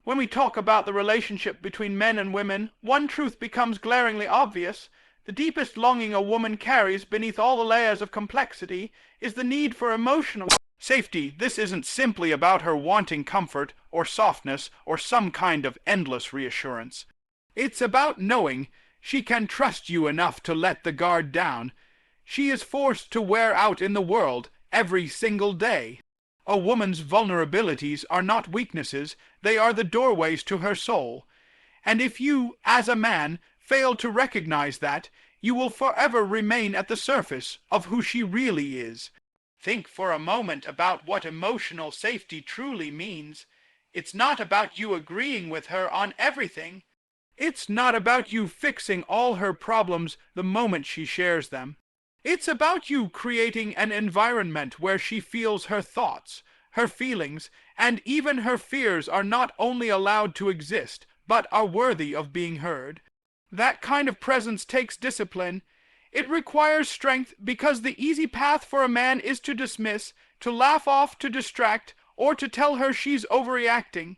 When we talk about the relationship between men and women, one truth becomes glaringly obvious. The deepest longing a woman carries beneath all the layers of complexity is the need for emotional safety. This isn't simply about her wanting comfort or softness or some kind of endless reassurance. It's about knowing she can trust you enough to let the guard down. She is forced to wear out in the world every single day. A woman's vulnerabilities are not weaknesses, they are the doorways to her soul. And if you, as a man, fail to recognize that, you will forever remain at the surface of who she really is. Think for a moment about what emotional safety truly means. It's not about you agreeing with her on everything. It's not about you fixing all her problems the moment she shares them. It's about you creating an environment where she feels her thoughts, her feelings, and even her fears are not only allowed to exist, but are worthy of being heard. That kind of presence takes discipline. It requires strength because the easy path for a man is to dismiss, to laugh off, to distract, or to tell her she's overreacting.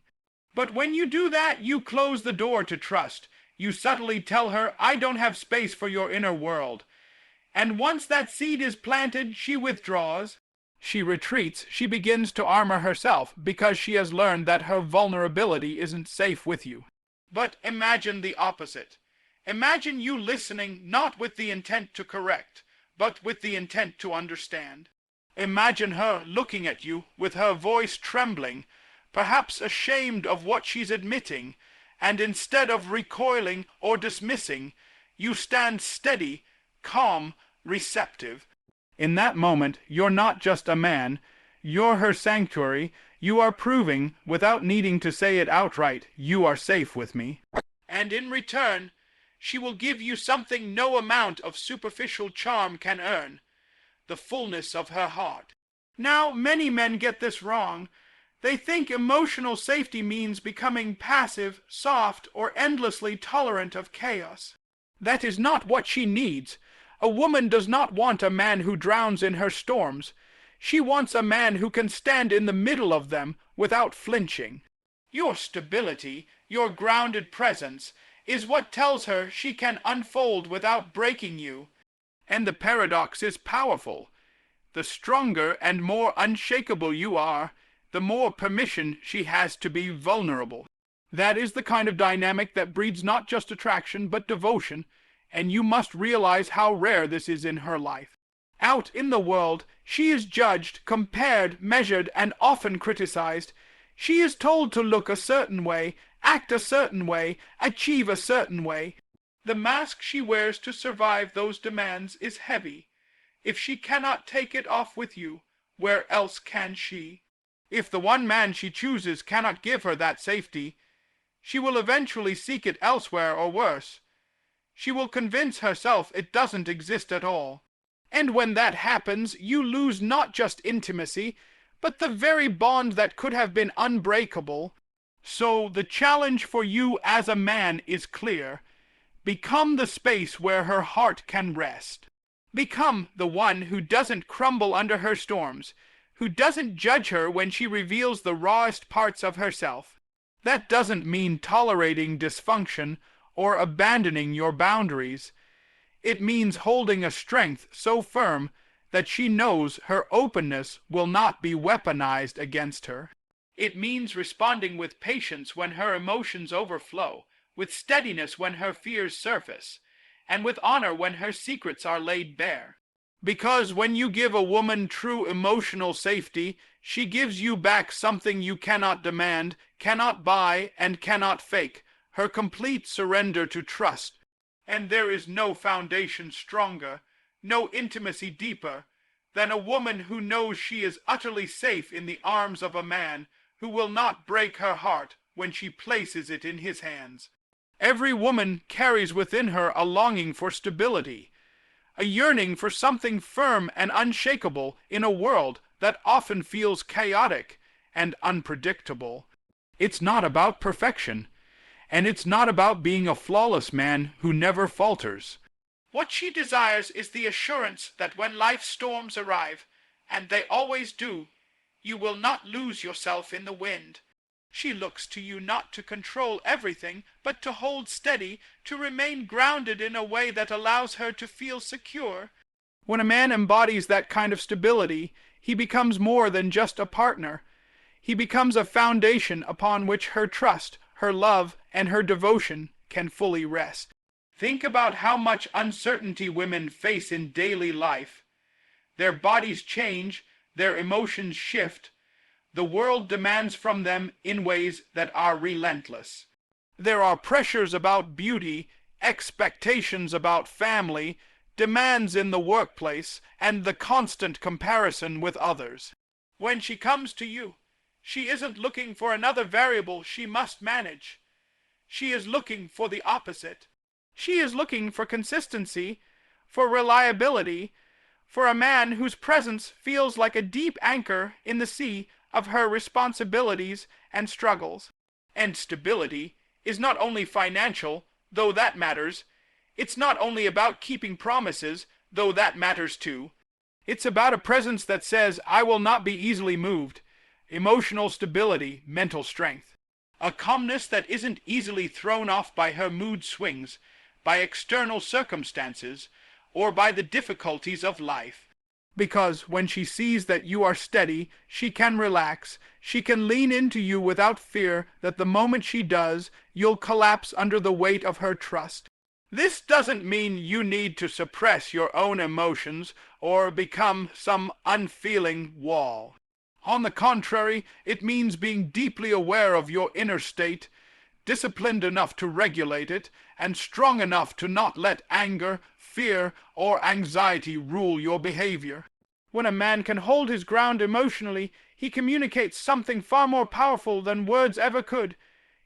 But when you do that, you close the door to trust. You subtly tell her, I don't have space for your inner world. And once that seed is planted, she withdraws. She retreats. She begins to armor herself because she has learned that her vulnerability isn't safe with you. But imagine the opposite. Imagine you listening not with the intent to correct, but with the intent to understand. Imagine her looking at you with her voice trembling, perhaps ashamed of what she's admitting, and instead of recoiling or dismissing, you stand steady, calm, receptive. In that moment, you're not just a man, you're her sanctuary. You are proving, without needing to say it outright, you are safe with me. And in return, she will give you something no amount of superficial charm can earn, the fullness of her heart. Now, many men get this wrong. They think emotional safety means becoming passive, soft, or endlessly tolerant of chaos. That is not what she needs. A woman does not want a man who drowns in her storms. She wants a man who can stand in the middle of them without flinching. Your stability, your grounded presence, is what tells her she can unfold without breaking you. And the paradox is powerful. The stronger and more unshakable you are, the more permission she has to be vulnerable. That is the kind of dynamic that breeds not just attraction but devotion, and you must realize how rare this is in her life. Out in the world, she is judged, compared, measured, and often criticized. She is told to look a certain way, act a certain way, achieve a certain way. The mask she wears to survive those demands is heavy. If she cannot take it off with you, where else can she? If the one man she chooses cannot give her that safety, she will eventually seek it elsewhere or worse. She will convince herself it doesn't exist at all. And when that happens, you lose not just intimacy, but the very bond that could have been unbreakable. So the challenge for you as a man is clear. Become the space where her heart can rest. Become the one who doesn't crumble under her storms, who doesn't judge her when she reveals the rawest parts of herself. That doesn't mean tolerating dysfunction or abandoning your boundaries. It means holding a strength so firm that she knows her openness will not be weaponized against her. It means responding with patience when her emotions overflow, with steadiness when her fears surface, and with honor when her secrets are laid bare. Because when you give a woman true emotional safety, she gives you back something you cannot demand, cannot buy, and cannot fake, her complete surrender to trust. And there is no foundation stronger, no intimacy deeper, than a woman who knows she is utterly safe in the arms of a man who will not break her heart when she places it in his hands. Every woman carries within her a longing for stability, a yearning for something firm and unshakable in a world that often feels chaotic and unpredictable. It's not about perfection, and it's not about being a flawless man who never falters. What she desires is the assurance that when life's storms arrive, and they always do, you will not lose yourself in the wind. She looks to you not to control everything, but to hold steady, to remain grounded in a way that allows her to feel secure. When a man embodies that kind of stability, he becomes more than just a partner. He becomes a foundation upon which her trust, her love, and her devotion can fully rest. Think about how much uncertainty women face in daily life. Their bodies change, their emotions shift. The world demands from them in ways that are relentless. There are pressures about beauty, expectations about family, demands in the workplace, and the constant comparison with others. When she comes to you, she isn't looking for another variable she must manage. She is looking for the opposite. She is looking for consistency, for reliability, for a man whose presence feels like a deep anchor in the sea of her responsibilities and struggles. And stability is not only financial, though that matters. It's not only about keeping promises, though that matters too. It's about a presence that says, I will not be easily moved. Emotional stability, mental strength. A calmness that isn't easily thrown off by her mood swings, by external circumstances, or by the difficulties of life. Because when she sees that you are steady, she can relax, she can lean into you without fear that the moment she does, you'll collapse under the weight of her trust. This doesn't mean you need to suppress your own emotions or become some unfeeling wall. On the contrary, it means being deeply aware of your inner state, disciplined enough to regulate it, and strong enough to not let anger, fear, or anxiety rule your behavior. When a man can hold his ground emotionally, he communicates something far more powerful than words ever could.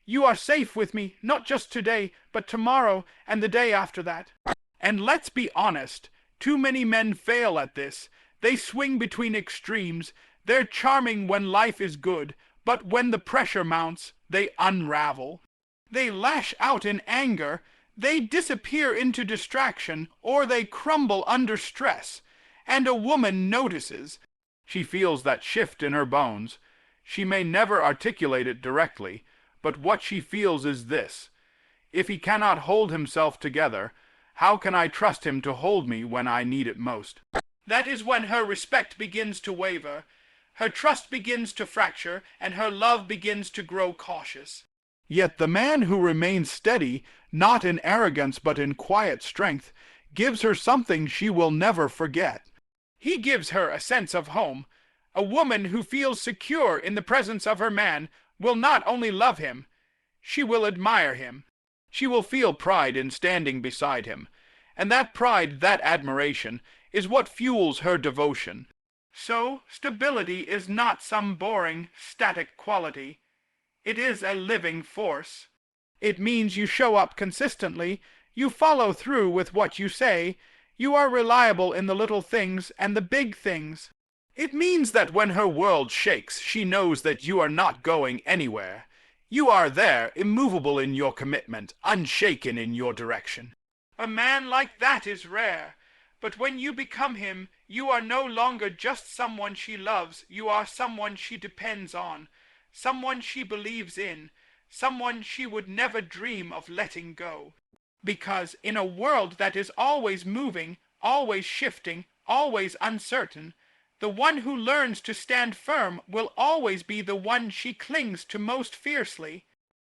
You are safe with me, not just today, but tomorrow and the day after that. And let's be honest, too many men fail at this. They swing between extremes. They're charming when life is good, but when the pressure mounts, they unravel. They lash out in anger, they disappear into distraction, or they crumble under stress. And a woman notices. She feels that shift in her bones. She may never articulate it directly, but what she feels is this: if he cannot hold himself together, how can I trust him to hold me when I need it most? That is when her respect begins to waver, her trust begins to fracture, and her love begins to grow cautious. Yet the man who remains steady, not in arrogance but in quiet strength, gives her something she will never forget. He gives her a sense of home. A woman who feels secure in the presence of her man will not only love him, she will admire him. She will feel pride in standing beside him, and that pride, that admiration, is what fuels her devotion. So, stability is not some boring, static quality. It is a living force. It means you show up consistently, you follow through with what you say, you are reliable in the little things and the big things. It means that when her world shakes, she knows that you are not going anywhere. You are there, immovable in your commitment, unshaken in your direction. A man like that is rare, but when you become him, you are no longer just someone she loves, you are someone she depends on, someone she believes in, someone she would never dream of letting go. Because in a world that is always moving, always shifting, always uncertain, the one who learns to stand firm will always be the one she clings to most fiercely.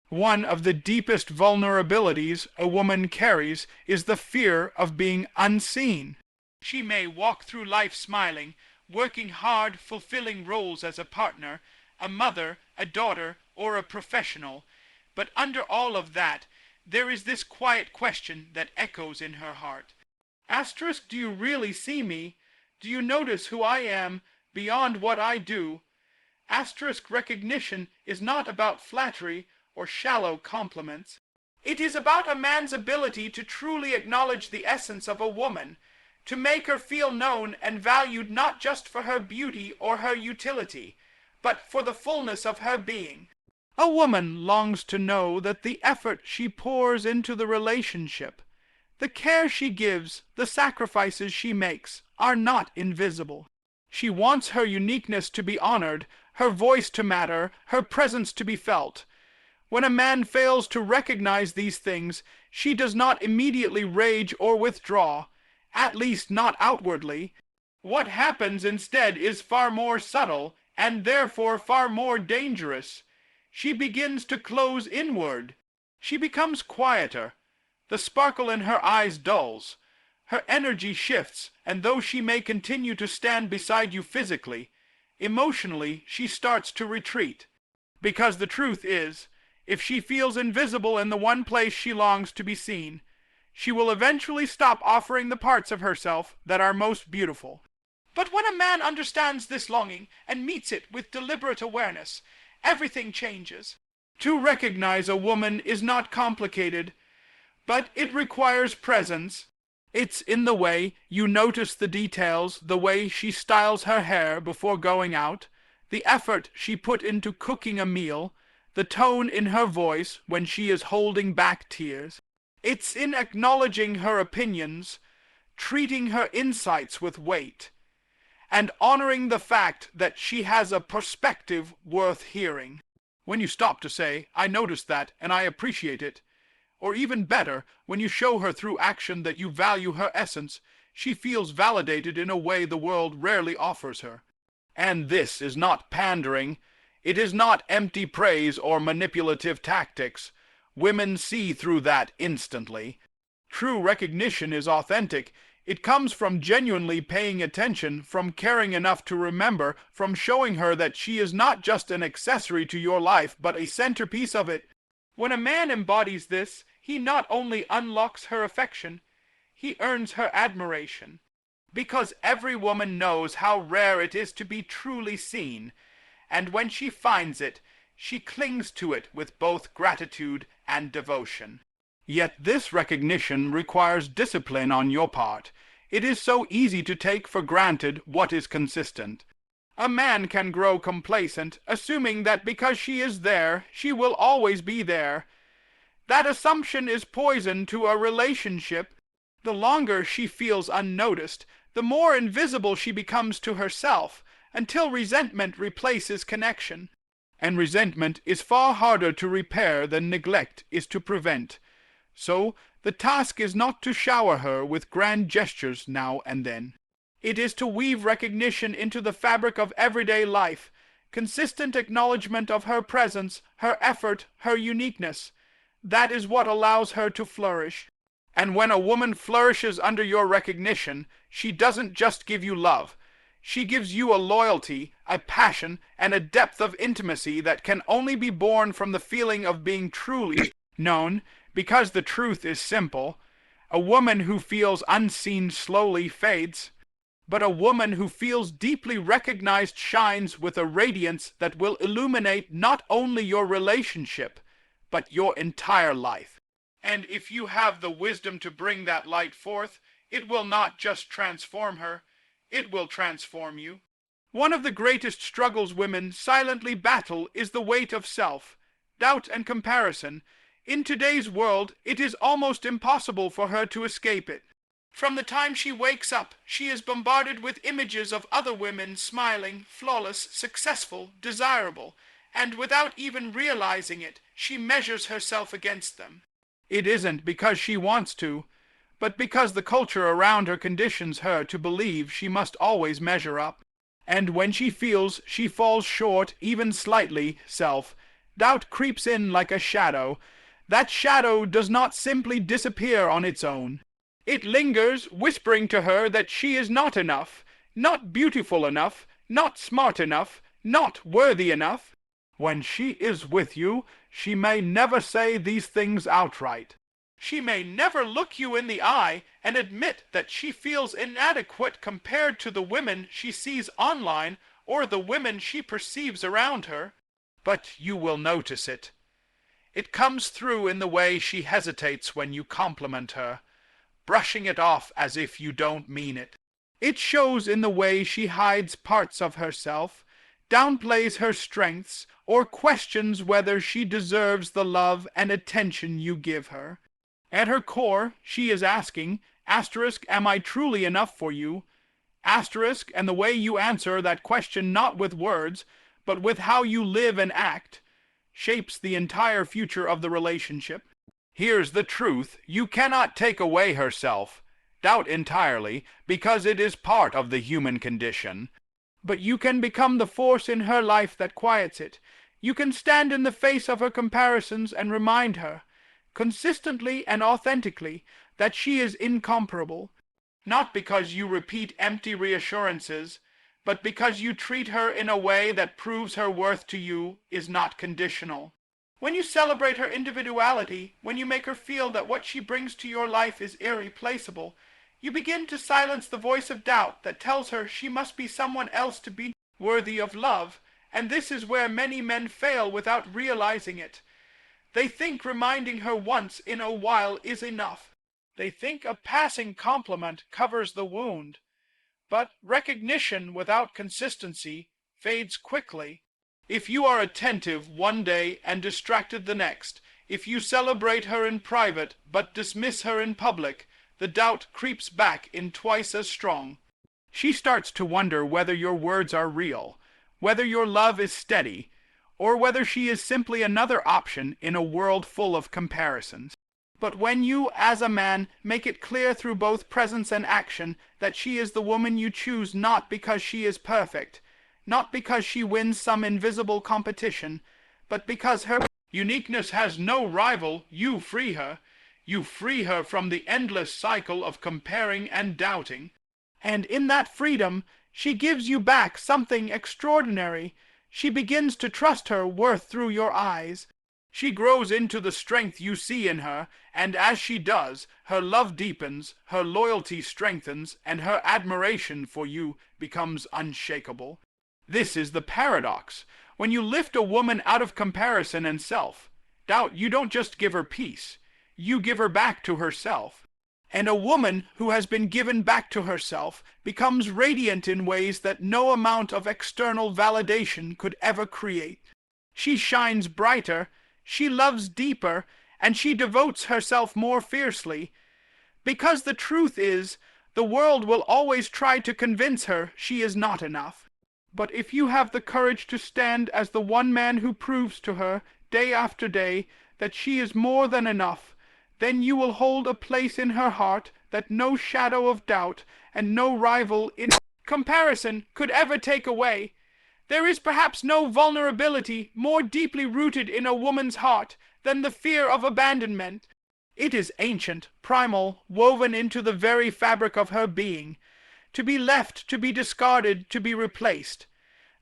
One of the deepest vulnerabilities a woman carries is the fear of being unseen. She may walk through life smiling, working hard, fulfilling roles as a partner, a mother, a daughter, or a professional, but under all of that, there is this quiet question that echoes in her heart. Asterisk, do you really see me? Do you notice who I am beyond what I do? Asterisk recognition is not about flattery or shallow compliments. It is about a man's ability to truly acknowledge the essence of a woman, to make her feel known and valued not just for her beauty or her utility, but for the fullness of her being. A woman longs to know that the effort she pours into the relationship, the care she gives, the sacrifices she makes, are not invisible. She wants her uniqueness to be honored, her voice to matter, her presence to be felt. When a man fails to recognize these things, she does not immediately rage or withdraw, at least not outwardly. What happens instead is far more subtle, and therefore far more dangerous. She begins to close inward. She becomes quieter. The sparkle in her eyes dulls. Her energy shifts, and though she may continue to stand beside you physically, emotionally she starts to retreat. Because the truth is, if she feels invisible in the one place she longs to be seen, she will eventually stop offering the parts of herself that are most beautiful. But when a man understands this longing and meets it with deliberate awareness, everything changes. To recognize a woman is not complicated, but it requires presence. It's in the way you notice the details, the way she styles her hair before going out, the effort she put into cooking a meal, the tone in her voice when she is holding back tears. It's in acknowledging her opinions, treating her insights with weight, and honoring the fact that she has a perspective worth hearing. When you stop to say, "I noticed that and I appreciate it," or even better, when you show her through action that you value her essence, she feels validated in a way the world rarely offers her. And this is not pandering. It is not empty praise or manipulative tactics. Women see through that instantly. True recognition is authentic. It comes from genuinely paying attention, from caring enough to remember, from showing her that she is not just an accessory to your life, but a centerpiece of it. When a man embodies this, he not only unlocks her affection, he earns her admiration. Because every woman knows how rare it is to be truly seen, and when she finds it, she clings to it with both gratitude and devotion. Yet this recognition requires discipline on your part. It is so easy to take for granted what is consistent. A man can grow complacent, assuming that because she is there, she will always be there. That assumption is poison to a relationship. The longer she feels unnoticed, the more invisible she becomes to herself, until resentment replaces connection. And resentment is far harder to repair than neglect is to prevent. So, the task is not to shower her with grand gestures now and then. It is to weave recognition into the fabric of everyday life, consistent acknowledgement of her presence, her effort, her uniqueness. That is what allows her to flourish. And when a woman flourishes under your recognition, she doesn't just give you love. She gives you a loyalty, a passion, and a depth of intimacy that can only be born from the feeling of being truly known, because the truth is simple. A woman who feels unseen slowly fades, but a woman who feels deeply recognized shines with a radiance that will illuminate not only your relationship, but your entire life. And if you have the wisdom to bring that light forth, it will not just transform her, it will transform you. One of the greatest struggles women silently battle is the weight of self, doubt and comparison. In today's world, it is almost impossible for her to escape it. From the time she wakes up, she is bombarded with images of other women smiling, flawless, successful, desirable, and without even realizing it, she measures herself against them. It isn't because she wants to, but because the culture around her conditions her to believe she must always measure up. And when she feels she falls short even slightly, doubt creeps in like a shadow. That shadow does not simply disappear on its own. It lingers, whispering to her that she is not enough, not beautiful enough, not smart enough, not worthy enough. When she is with you, she may never say these things outright. She may never look you in the eye and admit that she feels inadequate compared to the women she sees online or the women she perceives around her. But you will notice it. It comes through in the way she hesitates when you compliment her, brushing it off as if you don't mean it. It shows in the way she hides parts of herself, downplays her strengths, or questions whether she deserves the love and attention you give her. At her core, she is asking, am I truly enough for you? And the way you answer that question not with words, but with how you live and act, shapes the entire future of the relationship. Here's the truth: you cannot take away her self-doubt entirely, because it is part of the human condition. But you can become the force in her life that quiets it. You can stand in the face of her comparisons and remind her, consistently and authentically, that she is incomparable, not because you repeat empty reassurances, but because you treat her in a way that proves her worth to you is not conditional. When you celebrate her individuality, when you make her feel that what she brings to your life is irreplaceable, you begin to silence the voice of doubt that tells her she must be someone else to be worthy of love, and this is where many men fail without realizing it. They think reminding her once in a while is enough. They think a passing compliment covers the wound. But recognition without consistency fades quickly. If you are attentive one day and distracted the next, if you celebrate her in private but dismiss her in public, the doubt creeps back in twice as strong. She starts to wonder whether your words are real, whether your love is steady, or whether she is simply another option in a world full of comparisons. But when you, as a man, make it clear through both presence and action that she is the woman you choose not because she is perfect, not because she wins some invisible competition, but because her uniqueness has no rival, you free her. You free her from the endless cycle of comparing and doubting. And in that freedom, she gives you back something extraordinary. She begins to trust her worth through your eyes. She grows into the strength you see in her, and as she does, her love deepens, her loyalty strengthens, and her admiration for you becomes unshakable. This is the paradox. When you lift a woman out of comparison and self-doubt, you don't just give her peace, you give her back to herself. And a woman who has been given back to herself becomes radiant in ways that no amount of external validation could ever create. She shines brighter, she loves deeper, and she devotes herself more fiercely. Because the truth is, the world will always try to convince her she is not enough. But if you have the courage to stand as the one man who proves to her, day after day, that she is more than enough, then you will hold a place in her heart that no shadow of doubt and no rival in comparison could ever take away. There is perhaps no vulnerability more deeply rooted in a woman's heart than the fear of abandonment. It is ancient, primal, woven into the very fabric of her being. To be left, to be discarded, to be replaced.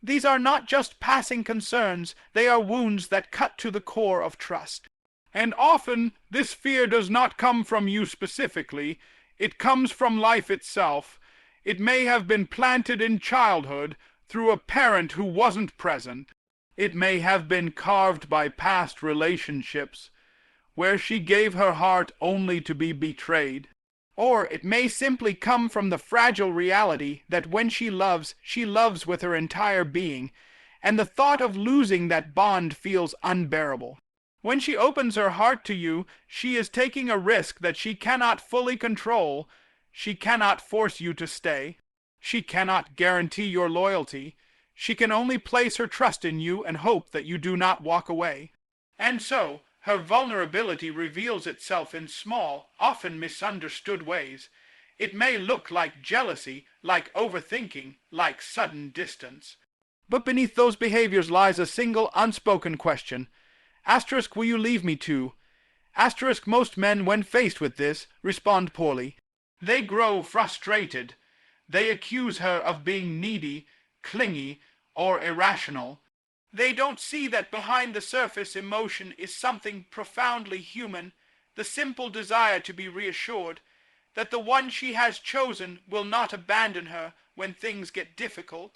These are not just passing concerns, they are wounds that cut to the core of trust. And often this fear does not come from you specifically, it comes from life itself. It may have been planted in childhood, through a parent who wasn't present. It may have been carved by past relationships, where she gave her heart only to be betrayed. Or it may simply come from the fragile reality that when she loves with her entire being, and the thought of losing that bond feels unbearable. When she opens her heart to you, she is taking a risk that she cannot fully control. She cannot force you to stay. She cannot guarantee your loyalty. She can only place her trust in you and hope that you do not walk away. And so, her vulnerability reveals itself in small, often misunderstood ways. It may look like jealousy, like overthinking, like sudden distance. But beneath those behaviors lies a single unspoken question. Asterisk, will you leave me to? Asterisk, most men, when faced with this, respond poorly. They grow frustrated. They accuse her of being needy, clingy, or irrational. They don't see that behind the surface emotion is something profoundly human, the simple desire to be reassured, that the one she has chosen will not abandon her when things get difficult.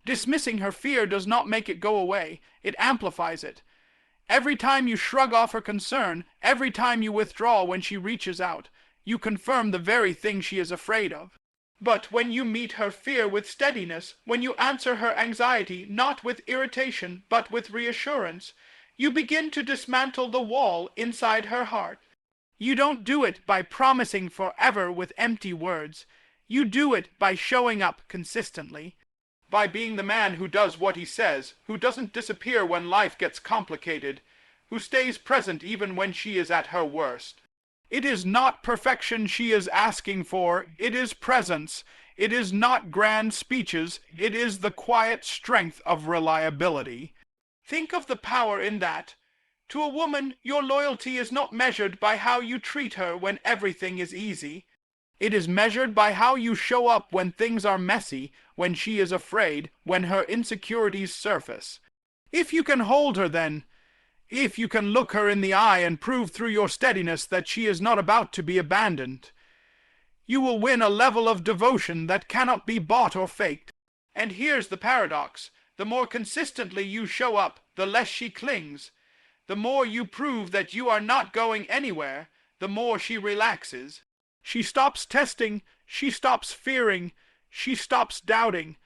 Dismissing her fear does not make it go away, it amplifies it. Every time you shrug off her concern, every time you withdraw when she reaches out, you confirm the very thing she is afraid of. But when you meet her fear with steadiness, when you answer her anxiety not with irritation but with reassurance, you begin to dismantle the wall inside her heart. You don't do it by promising forever with empty words. You do it by showing up consistently. by being the man who does what he says, who doesn't disappear when life gets complicated, who stays present even when she is at her worst. It is not perfection she is asking for, it is presence. It is not grand speeches, it is the quiet strength of reliability. Think of the power in that. To a woman, your loyalty is not measured by how you treat her when everything is easy. It is measured by how you show up when things are messy, when she is afraid, when her insecurities surface. If you can hold her then, if you can look her in the eye and prove through your steadiness that she is not about to be abandoned, you will win a level of devotion that cannot be bought or faked. And here's the paradox. The more consistently you show up, the less she clings. The more you prove that you are not going anywhere, the more she relaxes. She stops testing, she stops fearing, she stops doubting.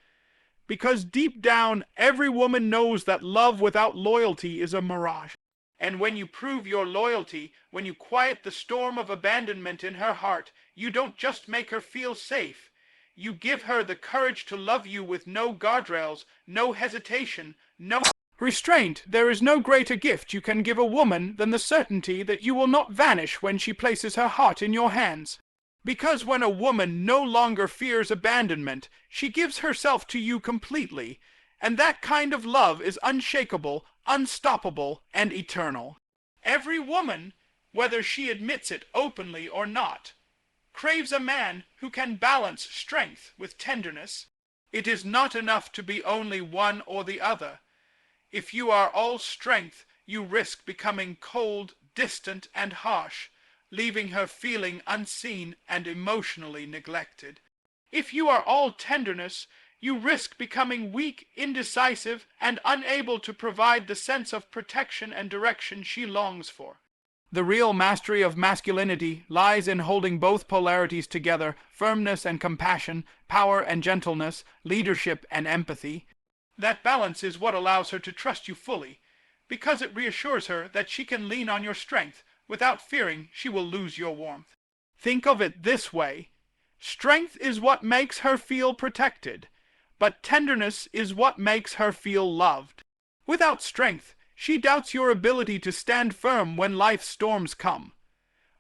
Because deep down, every woman knows that love without loyalty is a mirage. And when you prove your loyalty, when you quiet the storm of abandonment in her heart, you don't just make her feel safe. You give her the courage to love you with no guardrails, no hesitation, no restraint. There is no greater gift you can give a woman than the certainty that you will not vanish when she places her heart in your hands. Because when a woman no longer fears abandonment, she gives herself to you completely, and that kind of love is unshakable, unstoppable, and eternal. Every woman, whether she admits it openly or not, craves a man who can balance strength with tenderness. It is not enough to be only one or the other. If you are all strength, you risk becoming cold, distant, and harsh, leaving her feeling unseen and emotionally neglected. If you are all tenderness, you risk becoming weak, indecisive, and unable to provide the sense of protection and direction she longs for. The real mastery of masculinity lies in holding both polarities together, firmness and compassion, power and gentleness, leadership and empathy. That balance is what allows her to trust you fully, because it reassures her that she can lean on your strength without fearing she will lose your warmth. Think of it this way. Strength is what makes her feel protected, but tenderness is what makes her feel loved. Without strength, she doubts your ability to stand firm when life's storms come.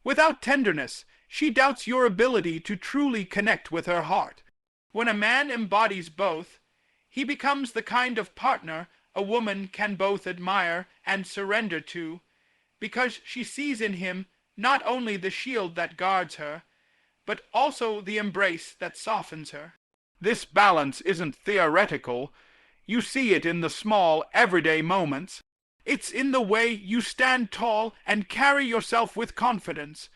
Without tenderness, she doubts your ability to truly connect with her heart. When a man embodies both, he becomes the kind of partner a woman can both admire and surrender to, because she sees in him not only the shield that guards her, but also the embrace that softens her. This balance isn't theoretical. You see it in the small, everyday moments. It's in the way you stand tall and carry yourself with confidence,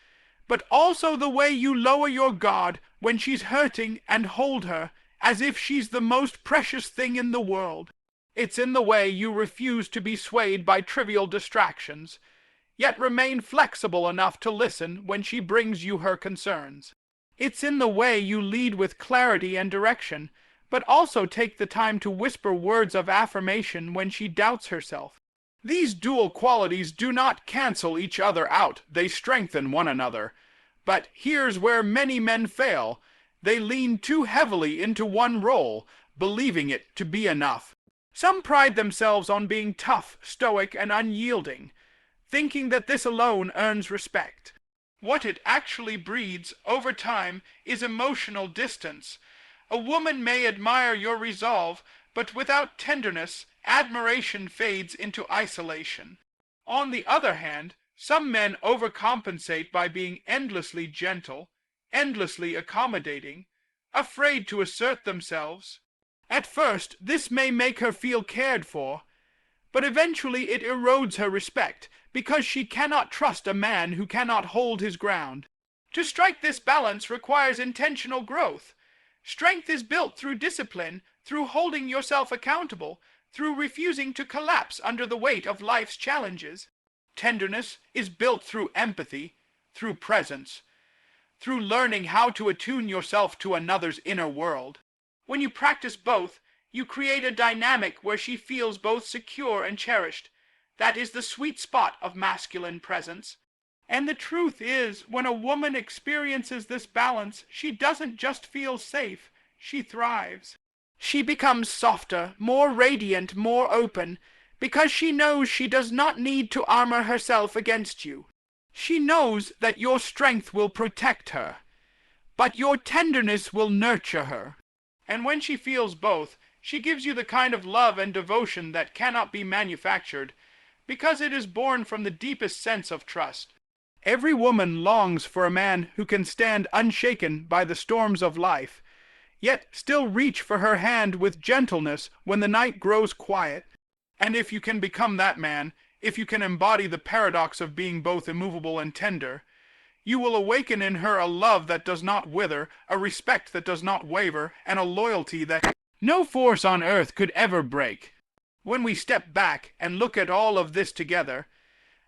but also the way you lower your guard when she's hurting and hold her as if she's the most precious thing in the world. It's in the way you refuse to be swayed by trivial distractions, yet remain flexible enough to listen when she brings you her concerns. It's in the way you lead with clarity and direction, but also take the time to whisper words of affirmation when she doubts herself. These dual qualities do not cancel each other out, they strengthen one another. But here's where many men fail. They lean too heavily into one role, believing it to be enough. Some pride themselves on being tough, stoic, and unyielding, thinking that this alone earns respect. What it actually breeds over time is emotional distance. A woman may admire your resolve, but without tenderness, admiration fades into isolation. On the other hand, some men overcompensate by being endlessly gentle, endlessly accommodating, afraid to assert themselves. At first, this may make her feel cared for, but eventually it erodes her respect, because she cannot trust a man who cannot hold his ground. To strike this balance requires intentional growth. Strength is built through discipline, through holding yourself accountable, through refusing to collapse under the weight of life's challenges. Tenderness is built through empathy, through presence, through learning how to attune yourself to another's inner world. When you practice both, you create a dynamic where she feels both secure and cherished. That is the sweet spot of masculine presence. And the truth is, when a woman experiences this balance, she doesn't just feel safe, she thrives. She becomes softer, more radiant, more open, because she knows she does not need to armor herself against you. She knows that your strength will protect her, but your tenderness will nurture her. And when she feels both, she gives you the kind of love and devotion that cannot be manufactured, because it is born from the deepest sense of trust. Every woman longs for a man who can stand unshaken by the storms of life, yet still reach for her hand with gentleness when the night grows quiet. And if you can become that man, if you can embody the paradox of being both immovable and tender, you will awaken in her a love that does not wither, a respect that does not waver, and a loyalty that no force on earth could ever break. When we step back and look at all of this together,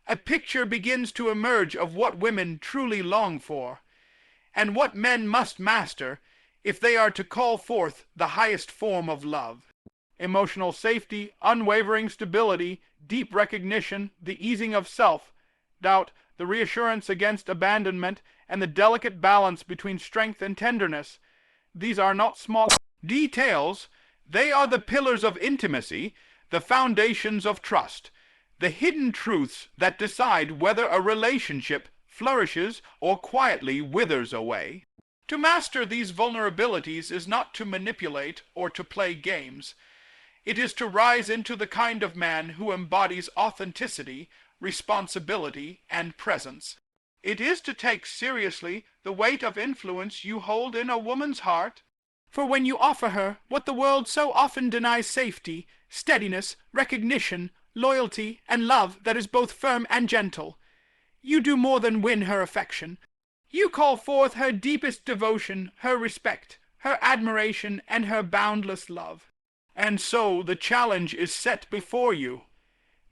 a picture begins to emerge of what women truly long for, and what men must master if they are to call forth the highest form of love. Emotional safety, unwavering stability, deep recognition, the easing of self-doubt, the reassurance against abandonment, and the delicate balance between strength and tenderness. These are not small details. They are the pillars of intimacy, the foundations of trust, the hidden truths that decide whether a relationship flourishes or quietly withers away. To master these vulnerabilities is not to manipulate or to play games. It is to rise into the kind of man who embodies authenticity, responsibility, and presence. It is to take seriously the weight of influence you hold in a woman's heart. For when you offer her what the world so often denies, safety, steadiness, recognition, loyalty, and love that is both firm and gentle, you do more than win her affection. You call forth her deepest devotion, her respect, her admiration, and her boundless love. And so the challenge is set before you.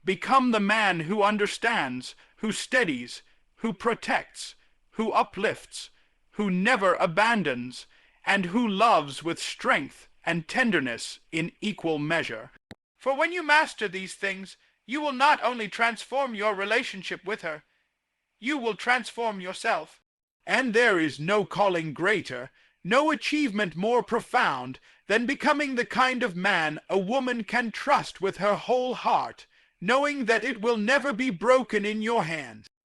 Become the man who understands, who steadies, who protects, who uplifts, who never abandons, and who loves with strength and tenderness in equal measure. For when you master these things, you will not only transform your relationship with her, you will transform yourself. And there is no calling greater, no achievement more profound than becoming the kind of man a woman can trust with her whole heart, knowing that it will never be broken in your hands.